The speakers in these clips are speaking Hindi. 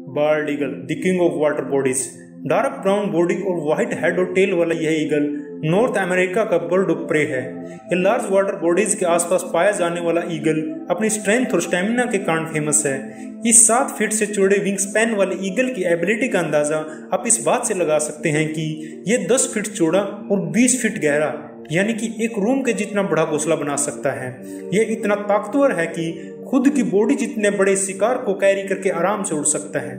Bald eagle, the king of water bodies. Dark brown body और व्हाइट हेड और टेल वाला यह ईगल नॉर्थ अमेरिका का बर्ड ऑफ प्रे है। यह लार्ज वाटर बॉडीज के आसपास पाया जाने वाला ईगल अपनी स्ट्रेंथ और स्टेमिना के कारण फेमस है। इस 7 फीट से चौड़े विंग स्पैन वाले ईगल की एबिलिटी का अंदाजा आप इस बात से लगा सकते हैं कि यह 10 फीट चौड़ा और 20 फीट गहरा यानी कि एक रूम के जितना बड़ा घोंसला बना सकता है। यह इतना ताकतवर है कि खुद की बॉडी जितने बड़े शिकार को कैरी करके आराम से उड़ सकता है।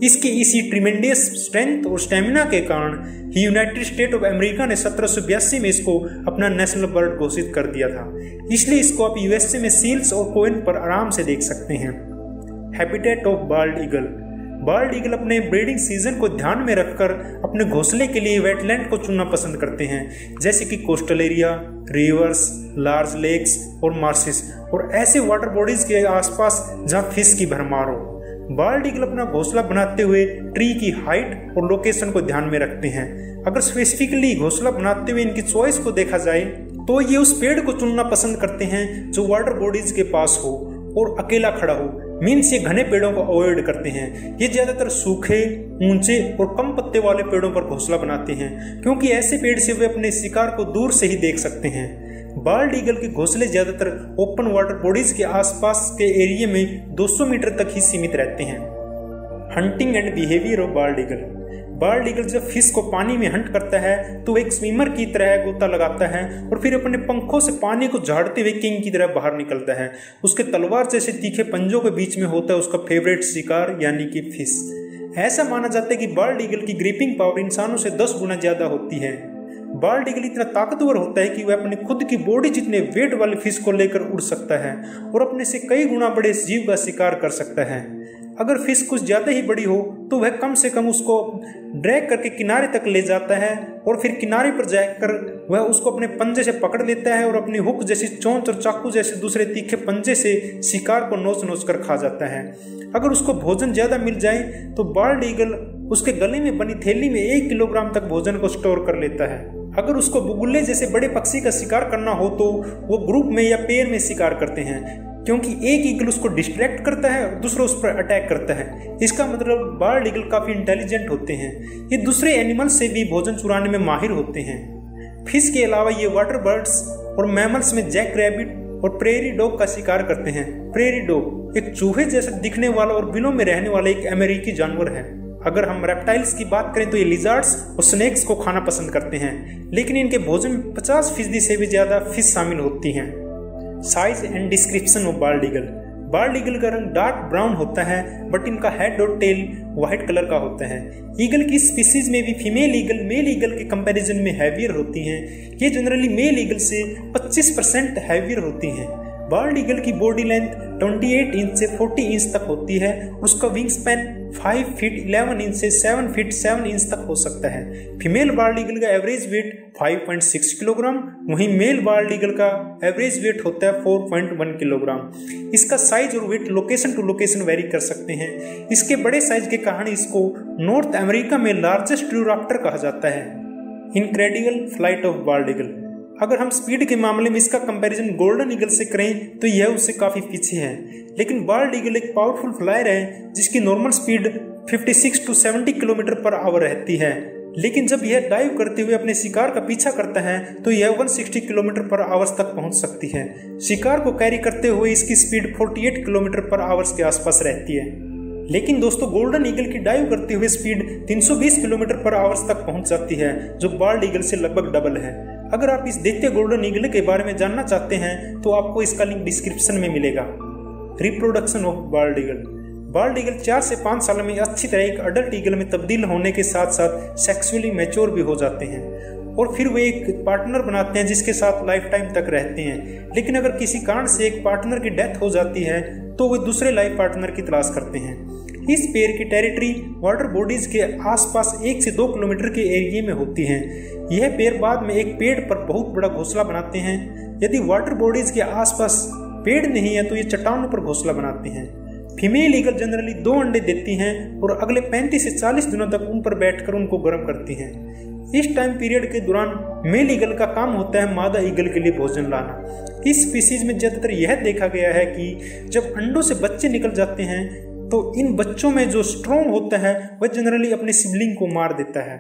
इसकी इसी ट्रिमेंडियस स्ट्रेंथ और स्टेमिना के कारण ही यूनाइटेड स्टेट ऑफ अमेरिका ने 1782 में इसको अपना नेशनल बर्ड घोषित कर दिया था। इसलिए इसको आप यूएसए में सील्स और कोइन पर आराम से देख सकते हैं। Habitat of bald eagle. Bald eagle अपने ब्रीडिंग सीजन को ध्यान में रखकर अपने घोंसले के लिए वेटलैंड को चुनना पसंद करते हैं, जैसे कि coastal area, rivers, large lakes और मार्सेस और ऐसे वाटर बॉडीज के आसपास जहां फिश की भरमार हो। बाल्ड ईगल अपना घोंसला बनाते हुए ट्री की हाइट और लोकेशन को ध्यान में रखते हैं। अगर स्पेसिफिकली घोंसला बनाते हुए इनकी चॉइस को देखा जाए तो ये उस पेड़ को चुनना पसंद करते हैं जो वाटर बॉडीज के पास हो और अकेला खड़ा हो। मीन्स ये घने पेड़ों को अवॉइड करते हैं। ये ज्यादातर सूखे, ऊंचे और कम पत्ते वाले पेड़ों पर घोंसला बनाते हैं, क्योंकि ऐसे पेड़ से वे अपने शिकार को दूर से ही देख सकते हैं। बाल्ड ईगल के घोंसले ज्यादातर ओपन वाटर बॉडीज के आसपास के एरिया में 200 मीटर तक ही सीमित रहते हैं। Hunting and behaviour of bald eagle. Bald eagle जब फिश को पानी में हंट करता है तो एक स्विमर की तरह गोता लगाता है और फिर अपने पंखों से पानी को झाड़ते हुए किंग की तरह बाहर निकलता है। उसके तलवार जैसे तीखे पंजों के बीच में होता है उसका फेवरेट शिकार यानी कि फिश। ऐसा माना जाता है कि बाल्ड ईगल की ग्रिपिंग पावर इंसानों से 10 गुना ज्यादा होती है। बाल्ड ईगल इतना ताकतवर होता है कि वह अपनी खुद की बॉडी जितने वेट वाले फिश को लेकर उड़ सकता है और अपने से कई गुना बड़े जीव का शिकार कर सकता है। अगर फिश कुछ ज्यादा ही बड़ी हो तो वह कम से कम उसको ड्रैग करके किनारे तक ले जाता है और फिर किनारे पर जाकर वह उसको अपने पंजे से पकड़ लेता है और अपनी हुक जैसी चोंच और चाकू जैसे दूसरे तीखे पंजे से शिकार को नोच नोच कर खा जाता है। अगर उसको भोजन ज्यादा मिल जाए तो बाल्ड ईगल उसके गले में बनी थैली में 1 किलोग्राम तक भोजन को स्टोर कर लेता है। अगर उसको बुगुल्ले जैसे बड़े पक्षी का शिकार करना हो तो वो ग्रुप में या पेयर में शिकार करते हैं, क्योंकि एक ईगल उसको डिस्ट्रैक्ट करता है और दूसरा उस पर अटैक करता है। इसका मतलब बाल्ड ईगल काफी इंटेलिजेंट होते हैं। ये दूसरे एनिमल से भी भोजन चुराने में माहिर होते हैं। फिश के अलावा ये वाटर बर्ड्स और मैमल्स में जैक रैबिट और प्रेरी डॉग का शिकार करते हैं। प्रेरी डॉग एक चूहे जैसा दिखने वाला और बिलों में रहने वाला एक अमेरिकी जानवर है। अगर हम रेप्टाइल्स की बात करें तो ये लिजार्ड्स और स्नेक्स को खाना पसंद करते हैं, लेकिन इनके भोजन में 50% से भी ज्यादा फिश शामिल होती हैं। Size and description of bald eagle. Bald eagle का रंग डार्क ब्राउन होता है, बट इनका हेड और टेल व्हाइट कलर का होता है। ईगल की स्पीसीज में भी फीमेल ईगल मेल ईगल के कंपैरिजन में हैवियर होती हैं। ये जनरली मेल ईगल से 25% हैवियर होती हैं। बाल्ड ईगल की बॉडी लेंथ 28 इंच से 40 इंच तक होती है और उसका विंग स्पैन 5 फीट 11 इंच से 7 फीट 7 इंच तक हो सकता है। फीमेल बाल्ड ईगल का एवरेज वेट 5.6 किलोग्राम, वहीं मेल बाल्ड ईगल का एवरेज वेट होता है 4.1 किलोग्राम। इसका साइज और weight location to location vary कर सकते हैं। इसके बड़े साइज के कारण इसको नॉर्थ अमेरिका में लार्जेस्ट ट्रू रैप्टर कहा जाता है। Incredible flight of bald eagle. अगर हम स्पीड के मामले में इसका कंपैरिजन गोल्डन ईगल से करें तो यह उससे काफी पीछे है, लेकिन बाल्ड ईगल एक पावरफुल फ्लायर है जिसकी normal speed 56 to 70 kilometre per hour रहती है, लेकिन जब यह डाइव करते हुए अपने शिकार का पीछा करता है तो यह 160 किलोमीटर पर आवर्स तक पहुंच सकती है। शिकार को कैरी करते हुए इसकी स्पीड 48 किलोमीटर पर आवर्स के आसपास रहती है। लेकिन दोस्तों गोल्डन ईगल की डाइव करते हुए स्पीड 320 किलोमीटर पर आवर्स तक पहुंच जाती है, जो बाल्ड ईगल से लगभग डबल है। अगर आप इस देखते गोल्डन ईगल के बारे में जानना चाहते हैं तो आपको इसका लिंक डिस्क्रिप्शन में मिलेगा। Reproduction of bald eagle. Bald eagle 4 से 5 साल में अच्छी तरह एक अडल्ट ईगल में तब्दील होने के साथ साथ सेक्सुअली मैच्योर भी हो जाते हैं और फिर वे एक पार्टनर बनाते हैं जिसके साथ लाइफ टाइम तक रहते हैं। लेकिन अगर किसी कारण से एक पार्टनर की डेथ हो जाती है तो वे दूसरे लाइफ पार्टनर की तलाश करते हैं। इस पेयर की टेरिटरी वाटर बॉडीज के आसपास 1 से 2 किलोमीटर के एरिया में होती है। यह पेयर बाद में एक पेड़ पर बहुत बड़ा घोंसला बनाते हैं। यदि वाटर बॉडीज के आसपास पेड़ नहीं है तो ये चट्टानों पर घोंसला बनाते हैं। फीमेल ईगल जनरली 2 अंडे देती हैं और अगले 35 से 40 दिनों तक उन पर बैठकर उनको गर्म करती हैं। इस टाइम पीरियड के दौरान मेल ईगल का काम होता है मादा ईगल के लिए भोजन लाना। इस स्पीसीज में ज्यादातर यह देखा गया है कि जब अंडों से बच्चे निकल जाते हैं तो इन बच्चों में जो स्ट्रॉन्ग होता है वह जनरली अपने सिबलिंग को मार देता है।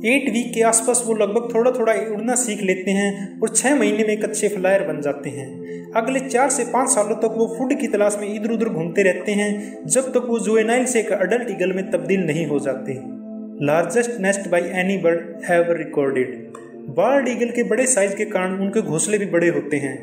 8 वीक के आसपास वो लगभग थोड़ा थोड़ा उड़ना सीख लेते हैं और 6 महीने में एक अच्छे फ्लायर बन जाते हैं। अगले 4 से 5 सालों तक वो फूड की तलाश में इधर उधर घूमते रहते हैं जब तक वो जुवेनाइल से एक अडल्ट ईगल में तब्दील नहीं हो जाते। Largest nest by any bird ever recorded. Bald eagle के बड़े साइज के कारण उनके घोंसले भी बड़े होते हैं।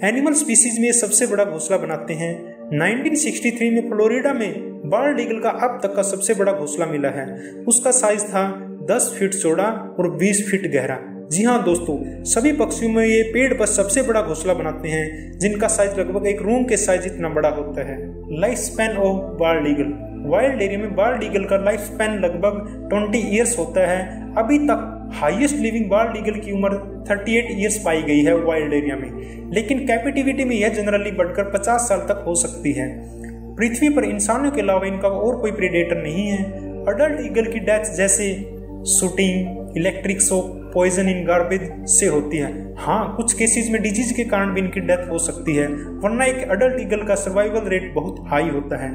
एनिमल स्पीसीज में ये सबसे बड़ा घोंसला बनाते हैं। 1963 में फ्लोरिडा में बाल्ड ईगल का अब तक का सबसे बड़ा घोंसला मिला है। उसका साइज था 10 फीट चौड़ा और 20 फीट गहरा। जी हाँ दोस्तों, सभी पक्षियों में ये पेड़ पर सबसे बड़ा घोंसला बनाते हैं जिनका साइज लगभग एक रूम के साइज इतना बड़ा होता है। Life span of bald eagle. Wild area में बाल्ड ईगल का लाइफ स्पैन लगभग 20 ईयर्स होता है। अभी तक हाईएस्ट लिविंग बाल्ड ईगल की उम्र 38 ईयर्स पाई गई है वाइल्ड एरिया में, लेकिन कैपिटिविटी में यह जनरली बढ़कर 50 साल तक हो सकती है। पृथ्वी पर इंसानों के अलावा इनका और कोई प्रेडेटर नहीं है। अडल्ट ईगल की डेथ जैसे shooting, electric shock, poison in garbage से होती है। हाँ, कुछ केसेस में डिजीज के कारण भी इनकी डेथ हो सकती है, वरना एक अडल्ट ईगल का सर्वाइवल रेट बहुत हाई होता है।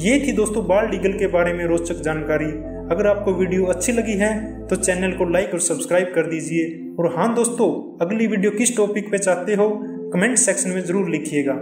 ये थी दोस्तों बाल्ड ईगल के बारे में रोचक जानकारी। अगर आपको वीडियो अच्छी लगी है तो चैनल को लाइक और सब्सक्राइब कर दीजिए। और हाँ दोस्तों, अगली वीडियो किस टॉपिक पे चाहते हो कमेंट सेक्शन में जरूर लिखिएगा।